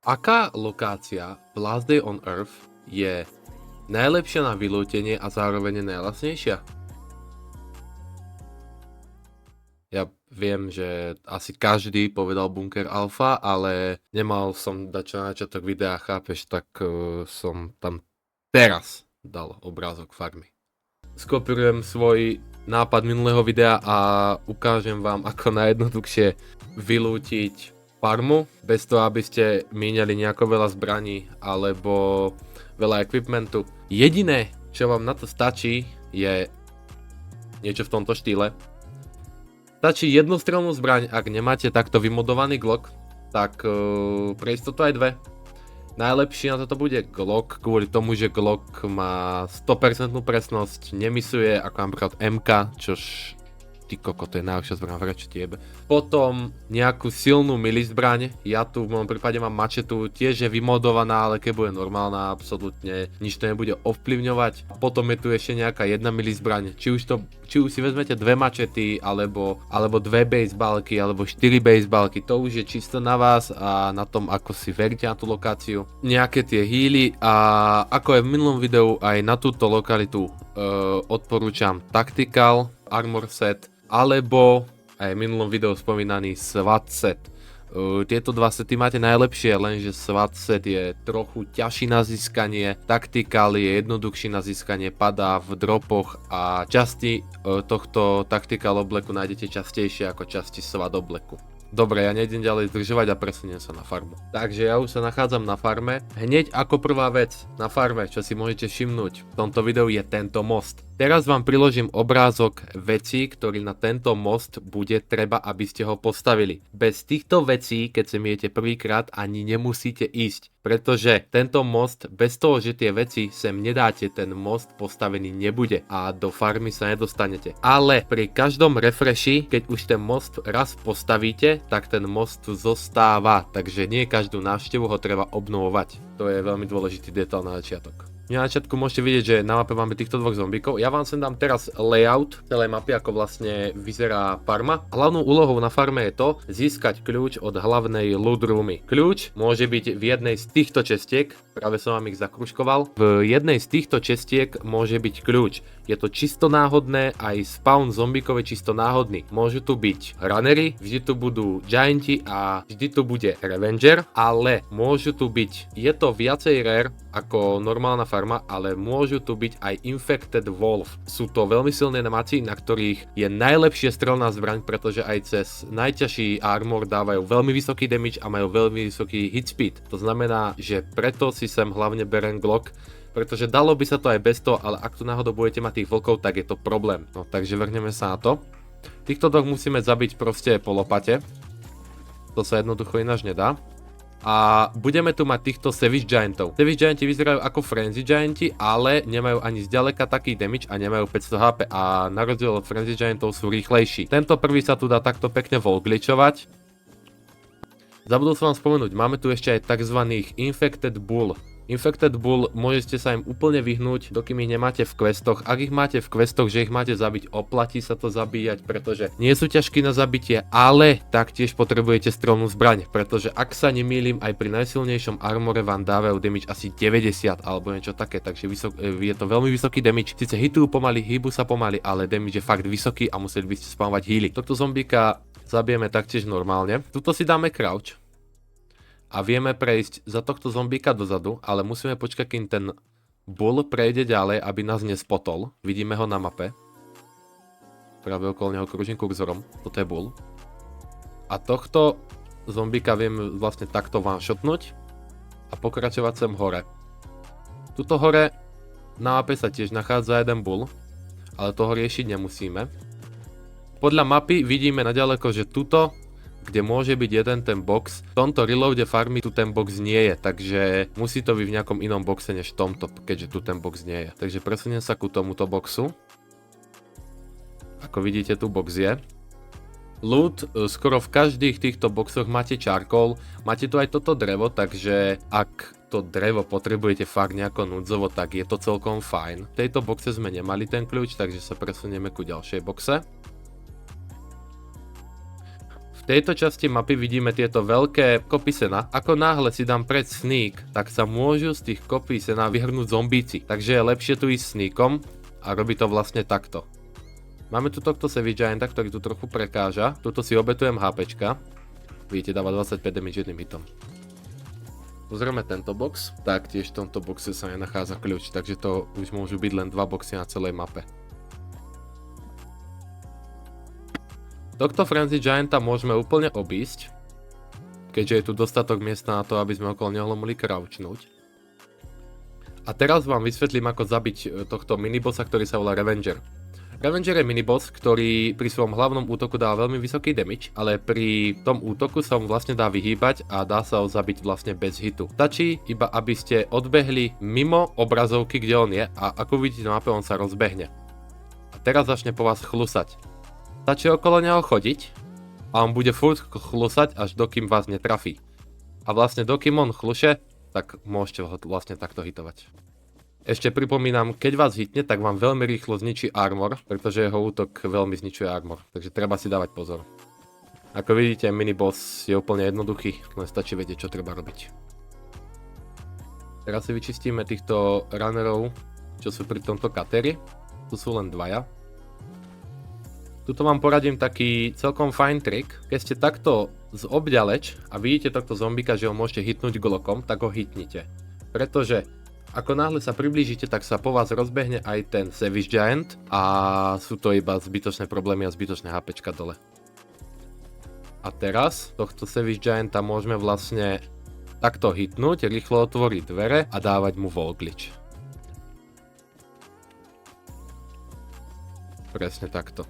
Aká lokácia v Last Day on Earth je najlepšia na vylútenie a zároveň najlacnejšia? Ja viem, že asi každý povedal Bunker Alpha, ale nemal som dať čo na začiatok videa, chápeš, tak som tam teraz dal obrázok farmy. Skopírujem svoj nápad minulého videa a ukážem vám, ako najjednoduchšie vylútiť farmu, bez toho, aby ste míňali nejako veľa zbraní alebo veľa equipmentu. Jediné, čo vám na to stačí, je niečo v tomto štýle. Stačí jednostrelnú zbraň, ak nemáte takto vymodovaný Glock, tak pre istotu aj dve. Najlepší na toto bude Glock, kvôli tomu, že Glock má 100% presnosť, nemisuje ako napríklad MK, čož ty koko, to je najlepšia zbraň v reči tiebe. Potom nejakú silnú milizbraň, ja tu v môjom prípade mám mačetu, tiež je vymodovaná, ale keď bude normálna, absolútne nič to nebude ovplyvňovať. Potom je tu ešte nejaká jedna milizbraň, či už si vezmete dve mačety, alebo dve baseballky, alebo 4 baseballky, to už je čisto na vás a na tom, ako si veríte na tú lokáciu. Nejaké tie healy a ako je v minulom videu, aj na túto lokalitu odporúčam Tactical Armor Set, alebo aj v minulom videu spomínaný SWAT set. Tieto dva sety máte najlepšie, lenže SWAT set je trochu ťažší na získanie, Tactical je jednoduchší na získanie, padá v dropoch a časti tohto Tactical obleku nájdete častejšie ako časti SWAT obleku. Dobre, ja nejdem ďalej zdržovať a presuniem sa na farmu. Takže ja už sa nachádzam na farme. Hneď ako prvá vec na farme, čo si môžete všimnúť v tomto videu, je tento most. Teraz vám priložím obrázok vecí, ktorý na tento most bude treba, aby ste ho postavili. Bez týchto vecí, keď sem idete prvýkrát, ani nemusíte ísť. Pretože tento most, bez toho, že tie veci sem nedáte, ten most postavený nebude a do farmy sa nedostanete. Ale pri každom refreshi, keď už ten most raz postavíte, tak ten most zostáva. Takže nie každú návštevu ho treba obnovovať. To je veľmi dôležitý detail na začiatok. Na začiatku môžete vidieť, že na mape máme týchto dvoch zombíkov. Ja vám sem dám teraz layout celej mapy, ako vlastne vyzerá farma. Hlavnou úlohou na farme je to získať kľúč od hlavnej loot roomy. Kľúč môže byť v jednej z týchto čestiek, práve som vám ich zakružkoval. V jednej z týchto čestiek môže byť kľúč. Je to čisto náhodné, aj spawn zombíkov je čisto náhodný. Môžu tu byť runnery, vždy tu budú gianti a vždy tu bude revenger, ale môžu tu byť, je to viacej rare ako normálna farma, ale môžu tu byť aj infected wolf. Sú to veľmi silné nemaci, na ktorých je najlepšie strelná zbraň, pretože aj cez najťažší armor dávajú veľmi vysoký damage a majú veľmi vysoký hit speed. To znamená, že preto si sem hlavne berem Glock, pretože dalo by sa to aj bez toho, ale ak tu náhodou budete mať tých vlkov, tak je to problém. No takže vrhneme sa na to. Týchto dvoch musíme zabiť proste po lopate. To sa jednoducho ináč nedá. A budeme tu mať týchto Savage Giantov. Savage Gianti vyzerajú ako Frenzy Gianti, ale nemajú ani zďaleka taký damage a nemajú 500 HP. A na rozdiel od Frenzy Giantov sú rýchlejší. Tento prvý sa tu dá takto pekne volglitchovať. Zabudol som vám spomenúť, máme tu ešte aj tzv. Infected Bull. Infected Bull, môžete sa im úplne vyhnúť, dokým ich nemáte v questoch. Ak ich máte v questoch, že ich máte zabiť, oplatí sa to zabíjať, pretože nie sú ťažkí na zabitie, ale taktiež potrebujete strelnú zbraň, pretože ak sa nemýlim, aj pri najsilnejšom armore vám dávajú damage asi 90 alebo niečo také, takže je to veľmi vysoký damage. Sice hitujú pomaly, hýbu sa pomaly, ale damage je fakt vysoký a museli by ste spamovať healy. Tohto zombíka zabijeme taktiež normálne. Tuto si dáme crouch. A vieme prejsť za tohto zombíka dozadu, ale musíme počkať, kým ten bull prejde ďalej, aby nás nespotol. Vidíme ho na mape. Práve okolo neho kružím kurzorom. Toto je bull. A tohto zombíka vieme vlastne takto one-shotnúť a pokračovať sem hore. Tuto hore na mape sa tiež nachádza jeden bull, ale toho riešiť nemusíme. Podľa mapy vidíme naďaleko, že tuto, kde môže byť jeden ten box, v tomto reloade farmy tu ten box nie je, takže musí to byť v nejakom inom boxe než v tomto, keďže tu ten box nie je. Takže presuniem sa ku tomuto boxu. Ako vidíte, tu box je. Loot, skoro v každých týchto boxoch máte charcoal, máte tu aj toto drevo, takže ak to drevo potrebujete fakt nejako núdzovo, tak je to celkom fajn. V tejto boxe sme nemali ten kľúč, takže sa presunieme ku ďalšej boxe. V V tejto časti mapy vidíme tieto veľké kopy sena. Ako náhle si dám pred sneak, tak sa môžu z tých kopí sena vyhrnúť zombíci. Takže je lepšie tu ísť sneakom a robí to vlastne takto. Máme tu tohto Savage Gianta, ktorý tu trochu prekáža. Tuto si obetujem HPčka. Vidíte, dáva 25 damage jedným hitom. Pozrieme tento box. Taktiež v tomto boxe sa nenachádza kľúč, takže to už môžu byť len 2 boxy na celej mape. Tohto Frenzy Gianta môžeme úplne obísť, keďže je tu dostatok miesta na to, aby sme okolo neho mohli crouchnúť. A teraz vám vysvetlím, ako zabiť tohto minibossa, ktorý sa volá Revenger. Revenger je miniboss, ktorý pri svojom hlavnom útoku dá veľmi vysoký damage, ale pri tom útoku sa mu vlastne dá vyhýbať a dá sa ho zabiť vlastne bez hitu. Stačí iba, aby ste odbehli mimo obrazovky, kde on je, a ako vidíte na mape, on sa rozbehne. A teraz začne po vás chlusať. Stačí okolo neho chodiť a on bude furt chlusať, až dokým vás netrafí. A vlastne dokým on chluše, tak môžete ho vlastne takto hitovať. Ešte pripomínam, keď vás hitne, tak vám veľmi rýchlo zničí armor, pretože jeho útok veľmi zničuje armor, takže treba si dávať pozor. Ako vidíte, miniboss je úplne jednoduchý, len stačí vedieť, čo treba robiť. Teraz si vyčistíme týchto runnerov, čo sú pri tomto kateri. Tu sú len dvaja. Tuto vám poradím taký celkom fajn trik. Keď ste takto z obďaleč a vidíte tohto zombika, že ho môžete hitnúť glokom, tak ho hitnite. Pretože ako náhle sa priblížite, tak sa po vás rozbehne aj ten Savage Giant a sú to iba zbytočné problémy a zbytočné HPčka dole. A teraz tohto Savage Gianta môžeme vlastne takto hitnúť, rýchlo otvoriť dvere a dávať mu wall glitch. Presne takto.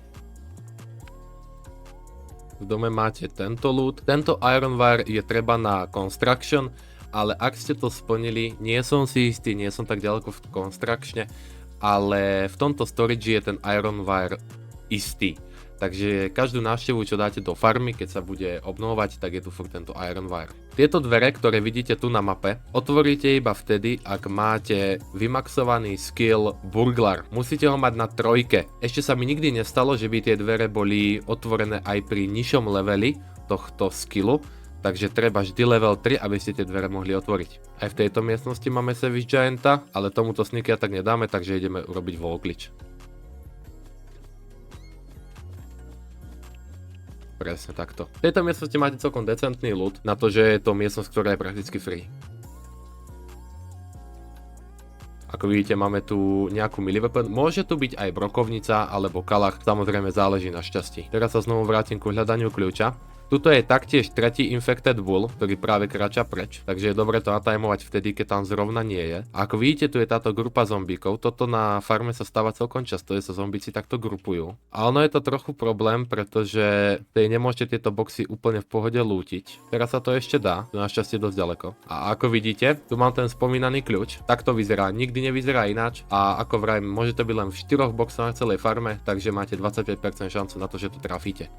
V dome máte tento loot. Tento Iron Wire je treba na Construction, ale ak ste to splnili, nie som si istý, nie som tak ďaleko v Constructione, ale v tomto storage je ten Iron Wire istý. Takže každú návštevu, čo dáte do farmy, keď sa bude obnovovať, tak je tu furt tento Iron Wire. Tieto dvere, ktoré vidíte tu na mape, otvoríte iba vtedy, ak máte vymaxovaný skill Burglar. Musíte ho mať na 3. Ešte sa mi nikdy nestalo, že by tie dvere boli otvorené aj pri nižšom leveli tohto skillu, takže treba vždy level 3, aby ste tie dvere mohli otvoriť. Aj v tejto miestnosti máme Savage Gianta, ale tomuto sneaky tak nedáme, takže ideme urobiť wall glitch. Presne takto. V tejto miestnosti máte celkom decentný loot, na to, že je to miestnosť, ktorá je prakticky free. Ako vidíte, máme tu nejakú melee weapon. Môže tu byť aj brokovnica alebo kalach, samozrejme záleží na šťastí. Teraz sa znovu vrátim ku hľadaniu kľúča. Tuto je taktiež tretí Infected Bull, ktorý práve kráča preč, takže je dobre to natajmovať vtedy, keď tam zrovna nie je. A ako vidíte, tu je táto grupa zombíkov, toto na farme sa stáva celkom často, že sa zombíci takto grupujú. A ono je to trochu problém, pretože tej nemôžete tieto boxy úplne v pohode lútiť. Teraz sa to ešte dá, to našťastie dosť ďaleko. A ako vidíte, tu mám ten spomínaný kľúč, takto vyzerá, nikdy nevyzerá ináč. A ako vrajím, môže to byť len v 4 boxoch na celej farme, takže máte 25% šancu na to, že to trafíte.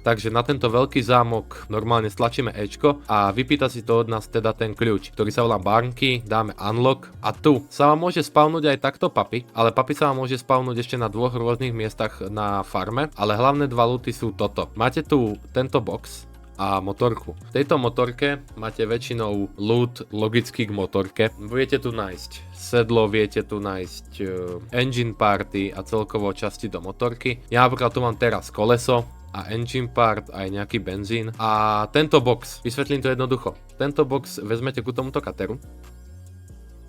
Takže na tento veľký zámok normálne stlačíme Ečko a vypýta si to od nás teda ten kľúč, ktorý sa volá Barnky, dáme Unlock a tu sa vám môže spawnúť aj takto papi, ale papi sa vám môže spawnúť ešte na 2 rôznych miestach na farme, ale hlavné 2 looty sú toto. Máte tu tento box a motorku. V tejto motorke máte väčšinou loot logicky k motorke. Viete tu nájsť sedlo, viete tu nájsť engine party a celkovo časti do motorky. Ja napríklad tu mám teraz koleso a engine part, aj nejaký benzín. A tento box, vysvetlím to jednoducho. Tento box vezmete ku tomuto kateru.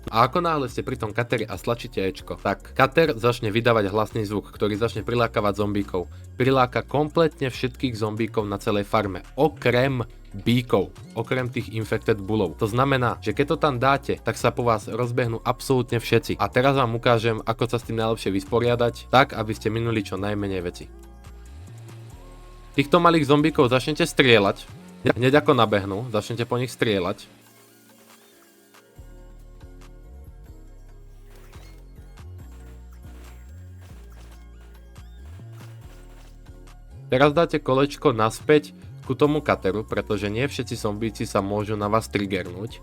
A ako náhle ste pri tom kateri a stlačíte Ečko, tak kater začne vydávať hlasný zvuk, ktorý začne prilákavať zombíkov. Priláka kompletne všetkých zombíkov na celej farme, okrem bíkov, okrem tých infected bullov. To znamená, že keď to tam dáte, tak sa po vás rozbehnú absolútne všetci. A teraz vám ukážem, ako sa s tým najlepšie vysporiadať, tak aby ste minuli čo najmenej veci. Týchto malých zombíkov začnete strieľať, hneď ako nabehnú, začnete po nich strieľať. Teraz dáte kolečko naspäť ku tomu kateru, pretože nie všetci zombíci sa môžu na vás triggernúť.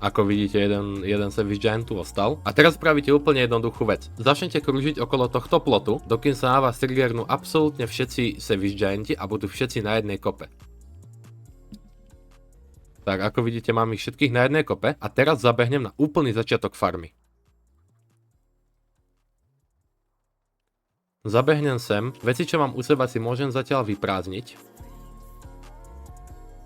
Ako vidíte, jeden Savage Giant tu ostal. A teraz spravíte úplne jednoduchú vec. Začnete krúžiť okolo tohto plotu, dokým sa na vás triggernú absolútne všetci Savage Gianti a budú všetci na jednej kope. Tak, ako vidíte, mám ich všetkých na jednej kope a teraz zabehnem na úplný začiatok farmy. Zabehnem sem, veci čo mám u seba si môžem zatiaľ vyprázdniť.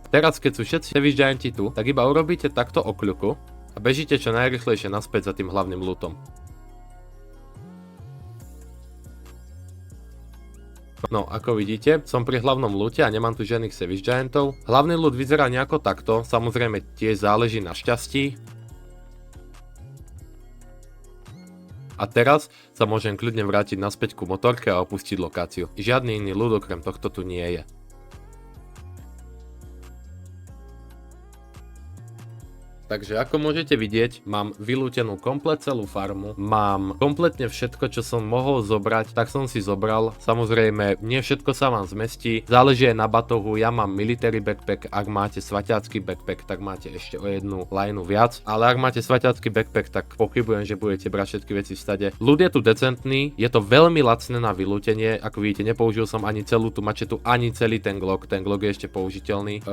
Teraz keď sú všetci Savage Gianti tu, tak iba urobíte takto okľuku a bežíte čo najrychlejšie naspäť za tým hlavným lootom. No, ako vidíte, som pri hlavnom loote a nemám tu žiadnych Savage Giantov. Hlavný loot vyzerá nejako takto, samozrejme tiež záleží na šťastí. A teraz sa môžem kľudne vrátiť naspäť ku motorke a opustiť lokáciu. Žiadny iný loot okrem tohto tu nie je. Takže ako môžete vidieť, mám vylútenú komplet celú farmu, mám kompletne všetko, čo som mohol zobrať, tak som si zobral. Samozrejme, nie všetko sa vám zmestí, záleží aj na batohu, ja mám military backpack, ak máte svatiacky backpack, tak máte ešte o jednu lineu viac, ale ak máte svatiacky backpack, tak pochybujem, že budete brať všetky veci v stade. Loot je tu decentný, je to veľmi lacné na vylútenie, ako vidíte, nepoužil som ani celú tú mačetu, ani celý ten Glock je ešte použiteľný.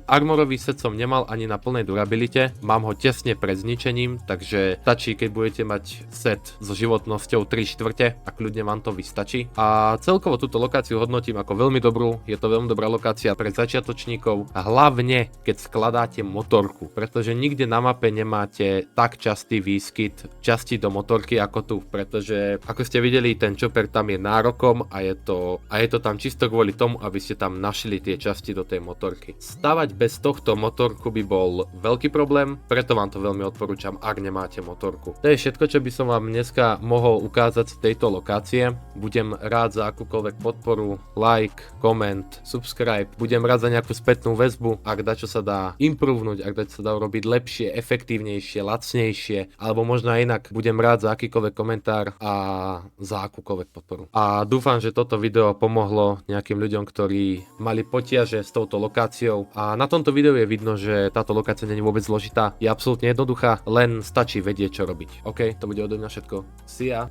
Armorový set som nemal ani na plnej durabilite. Mám ho tesne pred zničením, takže stačí, keď budete mať set so životnosťou 3/4 a kľudne vám to vystačí. A celkovo túto lokáciu hodnotím ako veľmi dobrú, je to veľmi dobrá lokácia pre začiatočníkov a hlavne keď skladáte motorku, pretože nikde na mape nemáte tak častý výskyt časti do motorky ako tu, pretože ako ste videli, ten chopper tam je nárokom a je to tam čisto kvôli tomu, aby ste tam našli tie časti do tej motorky. Stavať bez tohto motorku by bol veľký problém, preto vám to veľmi odporúčam, ak nemáte motorku. To je všetko, čo by som vám dneska mohol ukázať z tejto lokácie. Budem rád za akúkoľvek podporu, like, koment, subscribe. Budem rád za nejakú spätnú väzbu, ak dačo sa dá improvenúť, ak dačo sa dá urobiť lepšie, efektívnejšie, lacnejšie, alebo možno aj inak. Budem rád za akýkoľvek komentár a za akúkoľvek podporu. A dúfam, že toto video pomohlo nejakým ľuďom, ktorí mali potiaže s touto lokáciou. A na tomto videu je vidno, že táto lokácia nie je vôbec zložitá. Je absolútne jednoduchá, len stačí vedieť, čo robiť. OK, to bude odo mňa všetko. See ya.